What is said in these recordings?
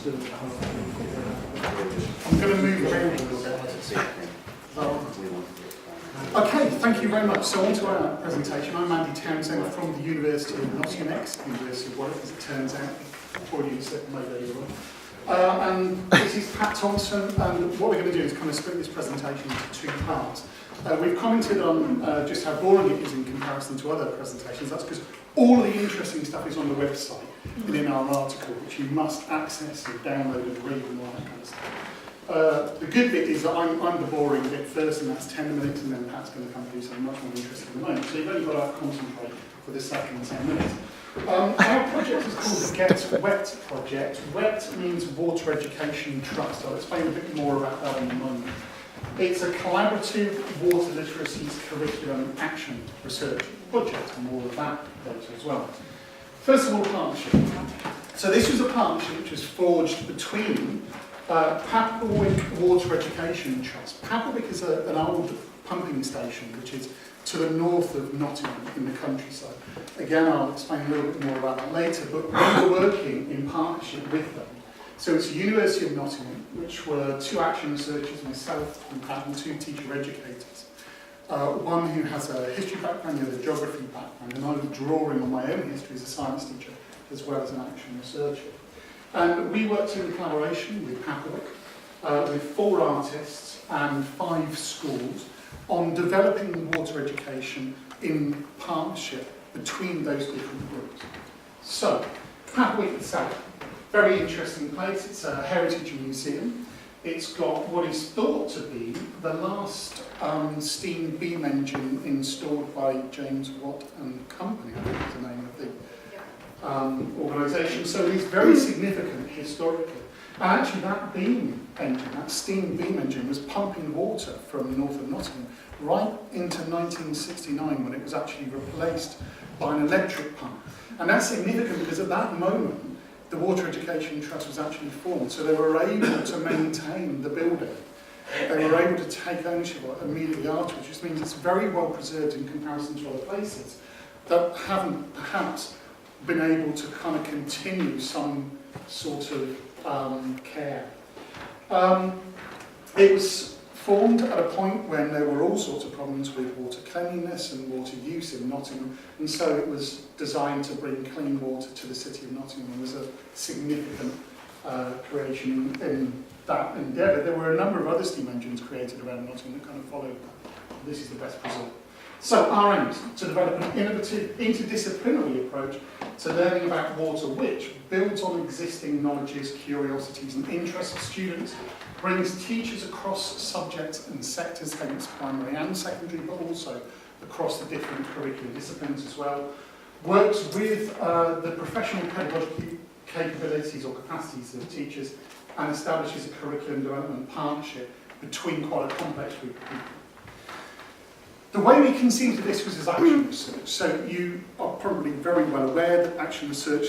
I'm going to move around. Okay, thank you very much. So on to our presentation. I'm Andy Townsend from the University of Nottingham, University of Warwick, as it turns out. Before you said maybe you were. And this is Pat Thomson, and what we're going to do is kind of split this presentation into two parts. We've commented on just how boring it is in comparison to other presentations. That's because all the interesting stuff is on the website and in our article, which you must access and download and read and all that kind of stuff. The good bit is that I'm the boring bit first, and that's 10 minutes, and then Pat's going to come and do something much more interesting at the moment. So you've only got to concentrate for the second 10 minutes. Our project is called the GetWet Project. WET means Water Education Trust. I'll explain a bit more about that in a moment. It's a collaborative water literacy curriculum action research project, and more of that later as well. First of all, partnership. So this was a partnership which was forged between Warwick Water Education Trust. Warwick is an old pumping station which is to the north of Nottingham in the countryside. Again, I'll explain a little bit more about that later, but we were working in partnership with them. So it's the University of Nottingham, which were two action researchers, myself and Pat, and two teacher educators. One who has a history background, the other a geography background, and I was drawing on my own history as a science teacher as well as an action researcher. And we worked in collaboration with Warwick, with 4 artists and 5 schools on developing water education in partnership between those different groups. So, Warwick itself, very interesting place. It's a heritage museum. It's got what is thought to be the last steam beam engine installed by James Watt and Company, I think is the name of the organisation. So it's very significant historically. And actually that beam engine, that steam beam engine, was pumping water from north of Nottingham right into 1969 when it was actually replaced by an electric pump. And that's significant because at that moment the Water Education Trust was actually formed, so they were able to maintain the building. They were able to take ownership of it immediately afterwards, which means it's very well preserved in comparison to other places that haven't perhaps been able to kind of continue some sort of care. It was formed at a point when there were all sorts of problems with water cleanliness and water use in Nottingham, and so it was designed to bring clean water to the city of Nottingham. It was a significant creation in that endeavour. There were a number of other steam engines created around Nottingham that kind of followed that. This is the best result. So our aim is to develop an innovative, interdisciplinary approach to learning about water which builds on existing knowledges, curiosities and interests of students, brings teachers across subjects and sectors, hence primary and secondary, but also across the different curricular disciplines as well, works with the professional pedagogical capabilities or capacities of teachers, and establishes a curriculum development partnership between quite a complex group of people. The way we conceived of this was as action research. So you are probably very well aware that action research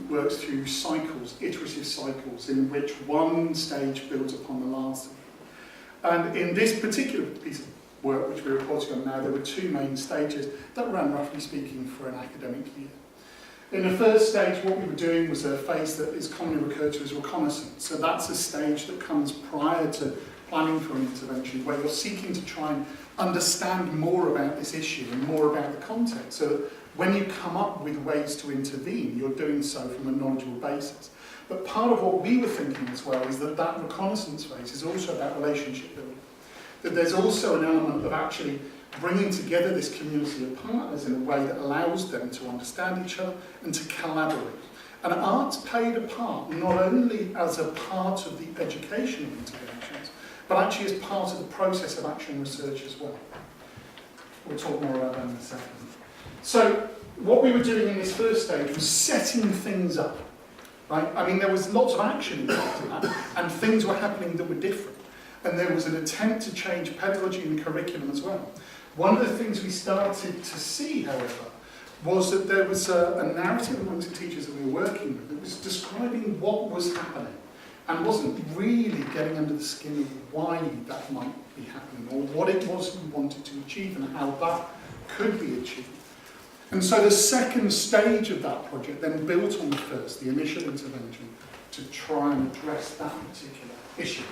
works through cycles, iterative cycles, in which one stage builds upon the last. And in this particular piece of work, which we're reporting on now, there were 2 main stages that ran, roughly speaking, for an academic year. In the first stage, what we were doing was a phase that is commonly referred to as reconnaissance. So that's a stage that comes prior to planning for an intervention, where you're seeking to try and understand more about this issue and more about the context, so that when you come up with ways to intervene, you're doing so from a knowledgeable basis. But part of what we were thinking as well is that that reconnaissance phase is also about relationship building. That there's also an element of actually bringing together this community of partners in a way that allows them to understand each other and to collaborate. And art's played a part, not only as a part of the educational interventions, but actually as part of the process of action research as well. We'll talk more about that in a second. So, what we were doing in this first stage was setting things up. Right? I mean, there was lots of action involved in that, and things were happening that were different. And there was an attempt to change pedagogy and curriculum as well. One of the things we started to see, however, was that there was a narrative amongst the teachers that we were working with that was describing what was happening and wasn't really getting under the skin of why that might be happening or what it was we wanted to achieve and how that could be achieved. And so the second stage of that project then built on the first, the initial intervention, to try and address that particular issue.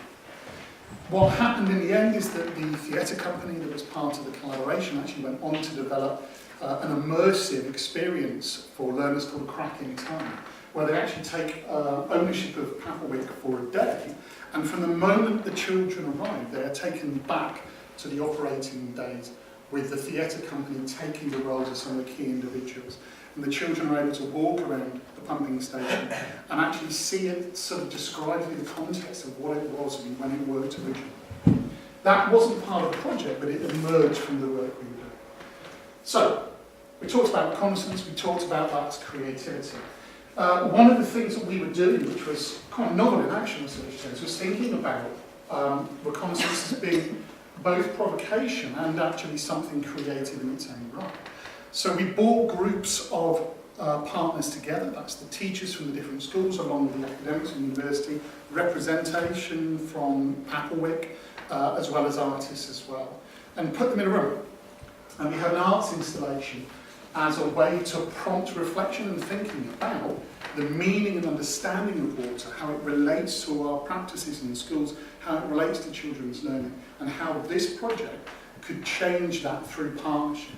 What happened in the end is that the theatre company that was part of the collaboration actually went on to develop an immersive experience for learners called Cracking Time, where they actually take ownership of Papelwick for a day, and from the moment the children arrive, they are taken back to the operating days with the theatre company taking the roles of some of the key individuals. And the children are able to walk around the pumping station and actually see it sort of described in the context of what it was when it worked originally. That wasn't part of the project, but it emerged from the work we were doing. So, we talked about reconnaissance, we talked about that creativity. One of the things that we were doing, which was quite novel in action in such terms, was thinking about reconnaissance as being both provocation and actually something creative in its own right. So we brought groups of partners together, that's the teachers from the different schools along with the academics and university, representation from Papelwick, as well as artists as well, and put them in a room. And we had an arts installation as a way to prompt reflection and thinking about the meaning and understanding of water, how it relates to our practices in schools, how it relates to children's learning, and how this project could change that through partnership.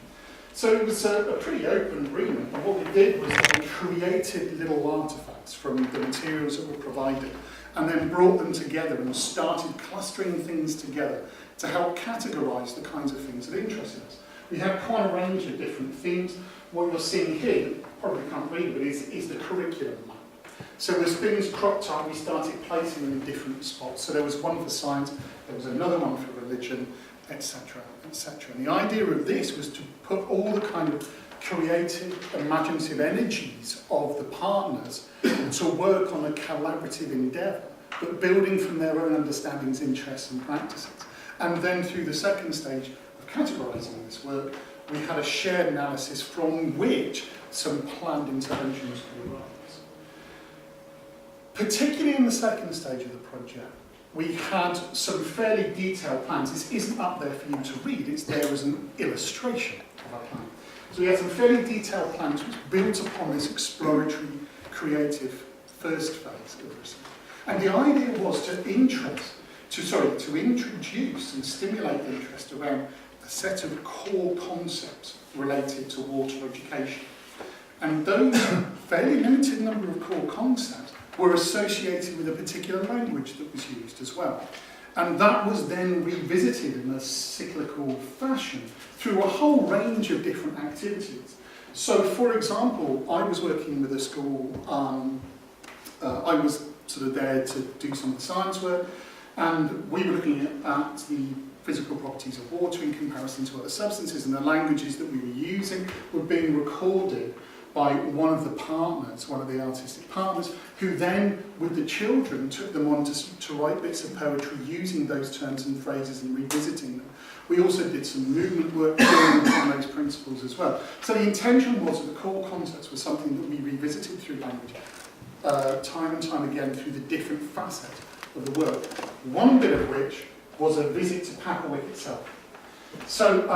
So it was a pretty open agreement, and what we did was that we created little artefacts from the materials that were provided, and then brought them together and started clustering things together to help categorise the kinds of things that interested us. We have quite a range of different themes. What you're seeing here, probably can't read, but is the curriculum map. So as things cropped up, we started placing them in different spots. So there was one for science, there was another one for religion, etc., etc. And the idea of this was to put all the kind of creative, imaginative energies of the partners to work on a collaborative endeavour, but building from their own understandings, interests and practices. And then through the second stage of categorising this work, we had a shared analysis from which some planned interventions could arise. Particularly in the second stage of the project, we had some fairly detailed plans. This isn't up there for you to read, it's there as an illustration of our plan. So we had some fairly detailed plans which built upon this exploratory, creative first phase of research. And the idea was to introduce and stimulate interest around a set of core concepts related to water education. And those fairly limited number of core concepts were associated with a particular language that was used as well. And that was then revisited in a cyclical fashion through a whole range of different activities. So, for example, I was working with a school, I was sort of there to do some of the science work, and we were looking at the physical properties of water in comparison to other substances, and the languages that we were using were being recorded by one of the partners, one of the artistic partners, who then, with the children, took them on to write bits of poetry using those terms and phrases and revisiting them. We also did some movement work building on those principles as well. So the intention was that the core concepts were something that we revisited through language, time and time again through the different facets of the work. One bit of which was a visit to Papelwick itself. So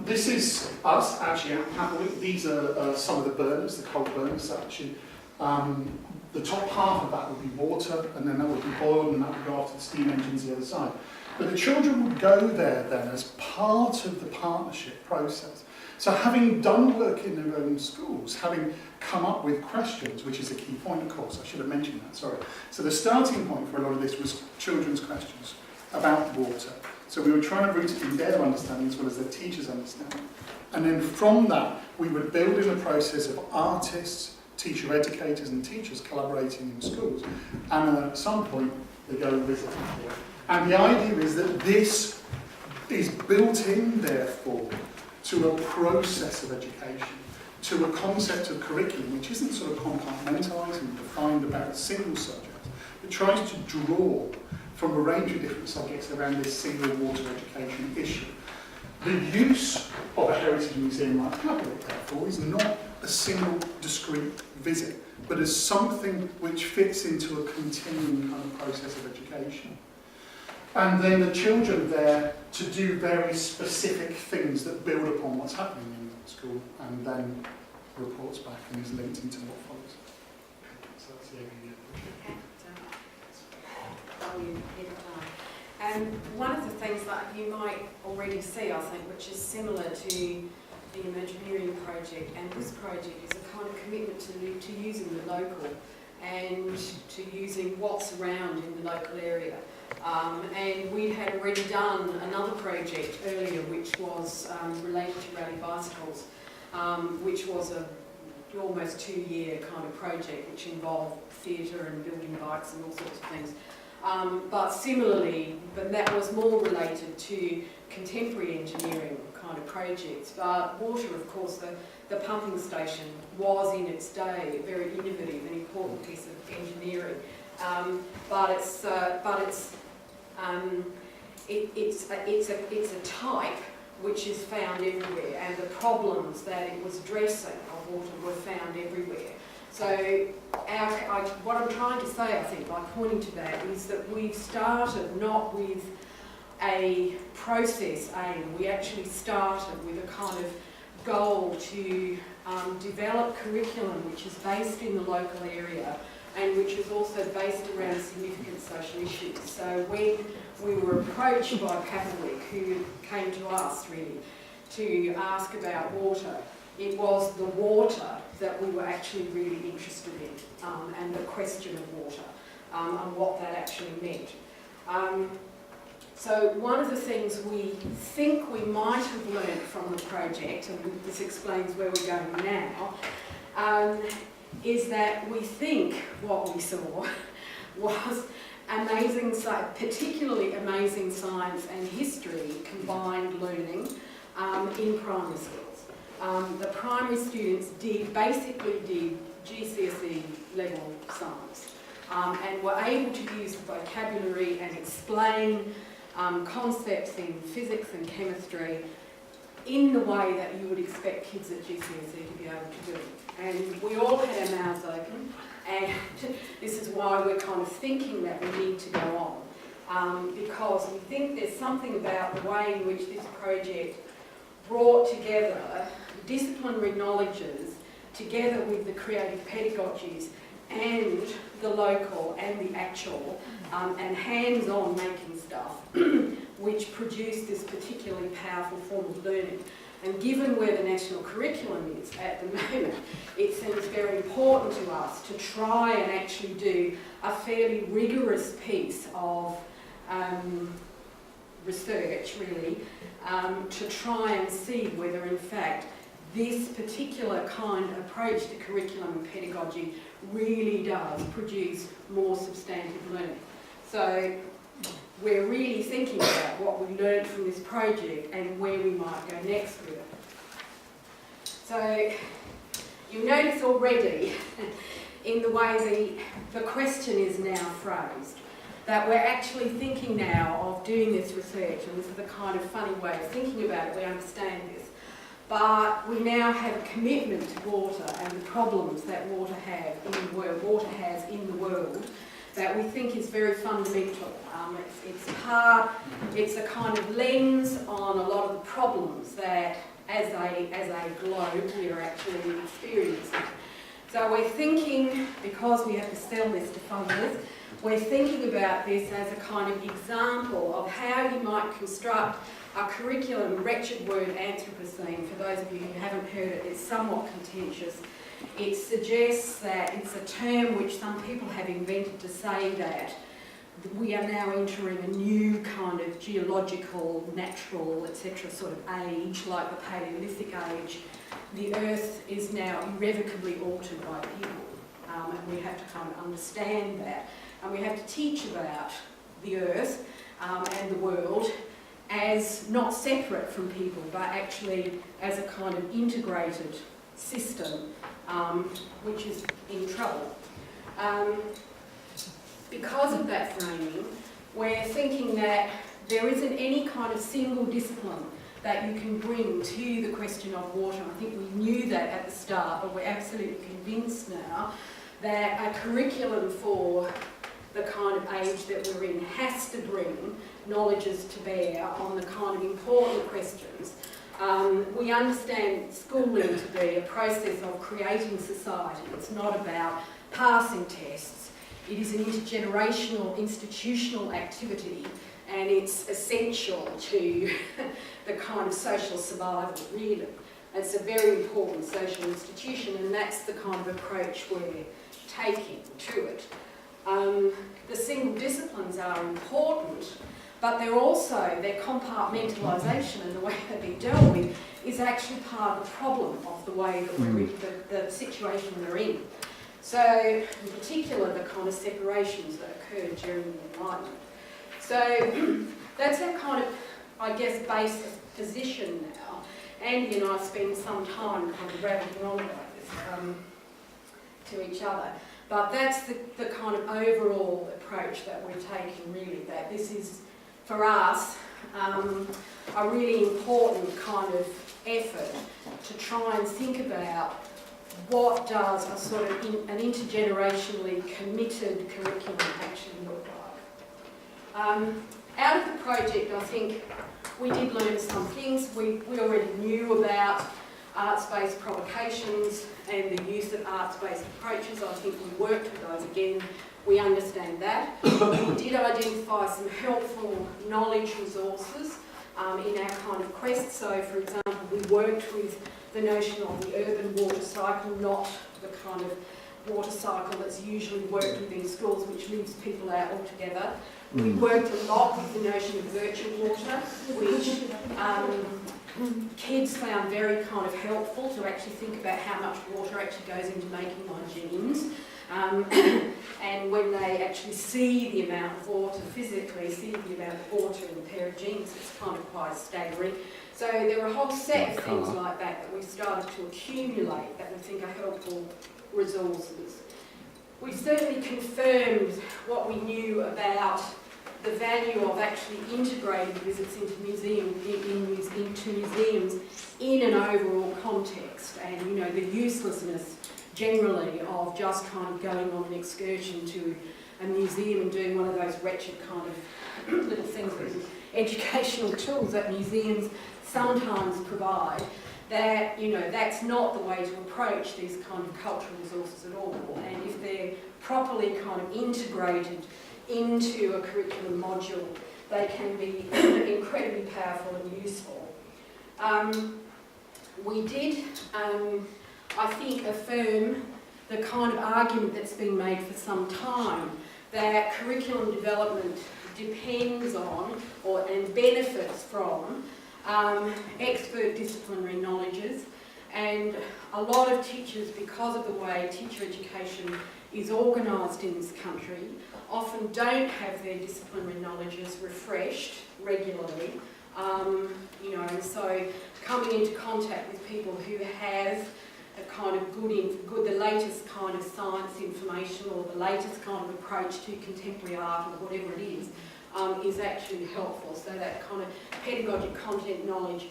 this is us actually at Papelwick. These are some of the burners, the coal burners. Actually, the top half of that would be water, and then that would be boiled, and that would go off to the steam engines the other side. But the children would go there then as part of the partnership process. So having done work in their own schools, having come up with questions, which is a key point, of course, I should have mentioned that, sorry. So the starting point for a lot of this was children's questions about water. So we were trying to root it in their understanding as well as their teachers' understanding. And then from that, we would build in a process of artists, teacher educators and teachers collaborating in schools. And at some point, they go and visit it. And the idea is that this is built in, therefore, to a process of education, to a concept of curriculum, which isn't sort of compartmentalised and defined about a single subject, but tries to draw from a range of different subjects around this single water education issue. The use of a heritage museum like Papelwick, therefore, is not a single discrete visit, but as something which fits into a continuing kind of process of education. And then the children there to do very specific things that build upon what's happening in school, and then reports back and is linked into what follows. So that's the overview. tell you ahead of time. And one of the things that you might already see, I think, which is similar to the Imagineering project and this project, is a kind of commitment to using the local and to using what's around in the local area. And we had already done another project earlier which was related to rally bicycles, which was a almost 2-year kind of project which involved theatre and building bikes and all sorts of things. But similarly, but that was more related to contemporary engineering kind of projects. But water, of course, the pumping station was in its day a very innovative and important piece of engineering. But it's a type which is found everywhere, and the problems that it was addressing of water were found everywhere. So what I'm trying to say, I think, by pointing to that, is that we've started not with a process aim, we actually started with a kind of goal to develop curriculum which is based in the local area and which is also based around significant social issues. So when we were approached by Warwick, who came to us really to ask about water, it was the water that we were actually really interested in, and the question of water, and what that actually meant. So one of the things we think we might have learned from the project, and this explains where we're going now, is that we think what we saw was amazing, particularly amazing science and history combined learning in primary schools. The primary students basically did GCSE level science and were able to use the vocabulary and explain concepts in physics and chemistry in the way that you would expect kids at GCSE to be able to do. And we all had our mouths open, and this is why we're kind of thinking that we need to go on, because we think there's something about the way in which this project brought together disciplinary knowledges together with the creative pedagogies and the local and the actual and hands-on making stuff, which produced this particularly powerful form of learning. And given where the national curriculum is at the moment, it seems very important to us to try and actually do a fairly rigorous piece of research, really, to try and see whether, in fact, this particular kind of approach to curriculum and pedagogy really does produce more substantive learning. So we're really thinking about what we learned from this project and where we might go next with it. So you notice already in the way the question is now phrased that we're actually thinking now of doing this research, and this is a kind of funny way of thinking about it, we understand this, but we now have a commitment to water and the problems that water has in the world that we think is very fundamental. It's a kind of lens on a lot of the problems that as a globe we are actually experiencing. So we're thinking, because we have to sell this to funders, we're thinking about this as a kind of example of how you might construct a curriculum. Wretched word Anthropocene, for those of you who haven't heard it, it's somewhat contentious. It suggests that it's a term which some people have invented to say that we are now entering a new kind of geological, natural, etc. sort of age, like the Paleolithic age. The Earth is now irrevocably altered by people, and we have to kind of understand that. And we have to teach about the Earth and the world as not separate from people, but actually as a kind of integrated system, which is in trouble. Because of that framing, we're thinking that there isn't any kind of single discipline that you can bring to the question of water. I think we knew that at the start, but we're absolutely convinced now that a curriculum for the kind of age that we're in has to bring knowledges to bear on the kind of important questions. We understand schooling to be a process of creating society. It's not about passing tests. it is an intergenerational, institutional activity, and it's essential to the kind of social survival, really. It's a very important social institution, and that's the kind of approach we're taking to it. The single disciplines are important, but they're also, their compartmentalisation and the way they've been dealt with is actually part of the problem of the way that we're in, the situation we're in. So, in particular, the kind of separations that occurred during the Enlightenment. So, that's our kind of, I guess, basic position now. Andy and I spend some time kind of rabbiting on about this to each other. But that's the kind of overall approach that we're taking, really, that this is, for us, a really important kind of effort to try and think about what does a sort of an intergenerationally committed curriculum actually look like. Out of the project, I think we did learn some things. We already knew about arts-based provocations and the use of arts-based approaches. I think we worked with those again. We understand that. We did identify some helpful knowledge resources in our kind of quest. So, for example, we worked with the notion of the urban water cycle, not the kind of water cycle that's usually worked with in schools, which leaves people out altogether. We worked a lot with the notion of virtual water, which kids found very kind of helpful to actually think about how much water actually goes into making my jeans. And when they actually see the amount of water, physically see the amount of water in a pair of jeans, it's kind of quite staggering. So there were a whole set of things like that we started to accumulate that we think are helpful resources. We certainly confirmed what we knew about the value of actually integrating visits into museums in an overall context, and you know, the uselessness generally of just kind of going on an excursion to a museum and doing one of those wretched kind of little things with educational tools that museums sometimes provide. That, you know, that's not the way to approach these kind of cultural resources at all, and if they're properly kind of integrated into a curriculum module, they can be incredibly powerful and useful. We did, I think, affirm the kind of argument that's been made for some time that curriculum development depends on and benefits from expert disciplinary knowledges, and a lot of teachers, because of the way teacher education is organised in this country, often don't have their disciplinary knowledges refreshed regularly, you know, and so coming into contact with people who have a kind of the latest kind of science information or the latest kind of approach to contemporary art or whatever it is actually helpful. So that kind of pedagogic content knowledge,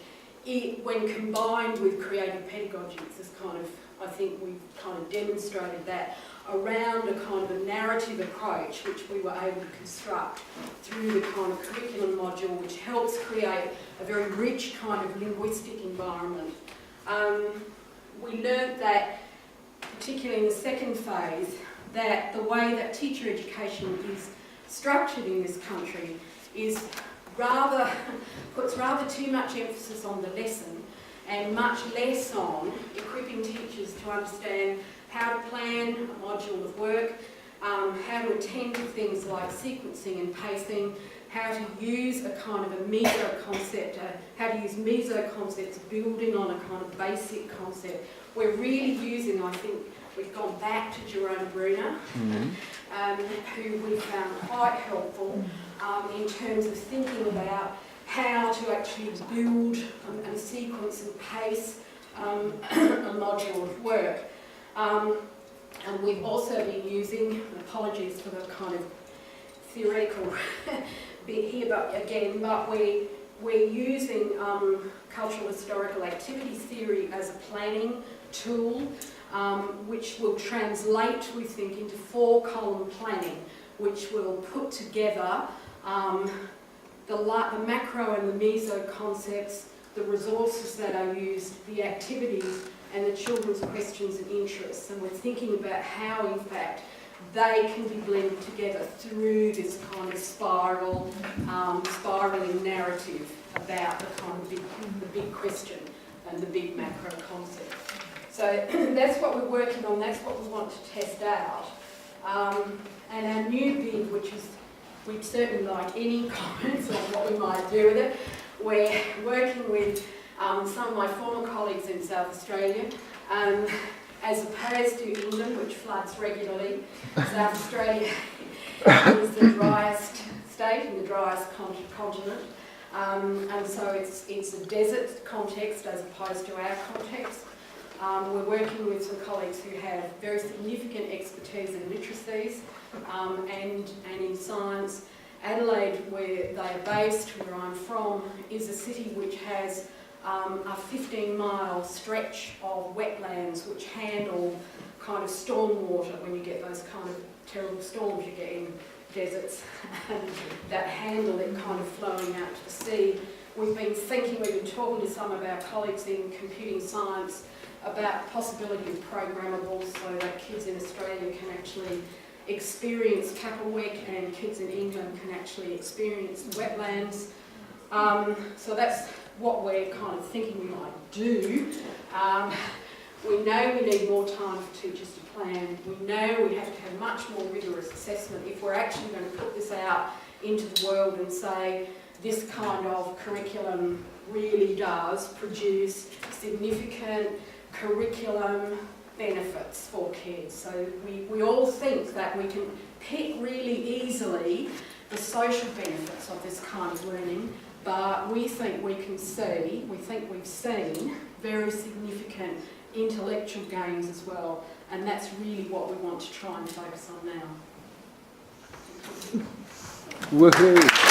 when combined with creative pedagogies, is kind of, I think we've kind of demonstrated that around a kind of a narrative approach which we were able to construct through the kind of curriculum module, which helps create a very rich kind of linguistic environment. We learnt that, particularly in the second phase, that the way that teacher education is structured in this country is puts rather too much emphasis on the lesson and much less on equipping teachers to understand how to plan a module of work, how to attend to things like sequencing and pacing, how to use a kind of a meso concept, how to use meso concepts building on a kind of basic concept. We're really using, I think, we've gone back to Jerome Bruner, who we found quite helpful in terms of thinking about how to actually build and sequence and pace a module of work. And we've also been using, apologies for the kind of theoretical bit here, but we're using cultural historical activities theory as a planning tool, which will translate, we think, into 4-column planning, which will put together the macro and the meso concepts, the resources that are used, the activities, and the children's questions and interests. And we're thinking about how, in fact, they can be blended together through this kind of spiraling narrative about the kind of the big question and the big macro concept. So that's what we're working on, that's what we want to test out. And our new bid, which is, we'd certainly like any comments on what we might do with it. We're working with some of my former colleagues in South Australia, as opposed to England, which floods regularly. South Australia is the driest state and the driest continent. And so it's a desert context as opposed to our context. We're working with some colleagues who have very significant expertise in literacies and in science. Adelaide, where they are based, where I'm from, is a city which has a 15-mile stretch of wetlands which handle kind of storm water when you get those kind of terrible storms you get in deserts that handle it kind of flowing out to the sea. We've been talking to some of our colleagues in computing science about the possibility of programmables so that kids in Australia can actually experience Capelwick and kids in England can actually experience the wetlands. So that's what we're kind of thinking we might do. We know we need more time for teachers to plan. We know we have to have much more rigorous assessment if we're actually going to put this out into the world and say this kind of curriculum really does produce significant curriculum benefits for kids. So we all think that we can pick really easily the social benefits of this kind of learning, but we think we've seen very significant intellectual gains as well, and that's really what we want to try and focus on now. Woohoo!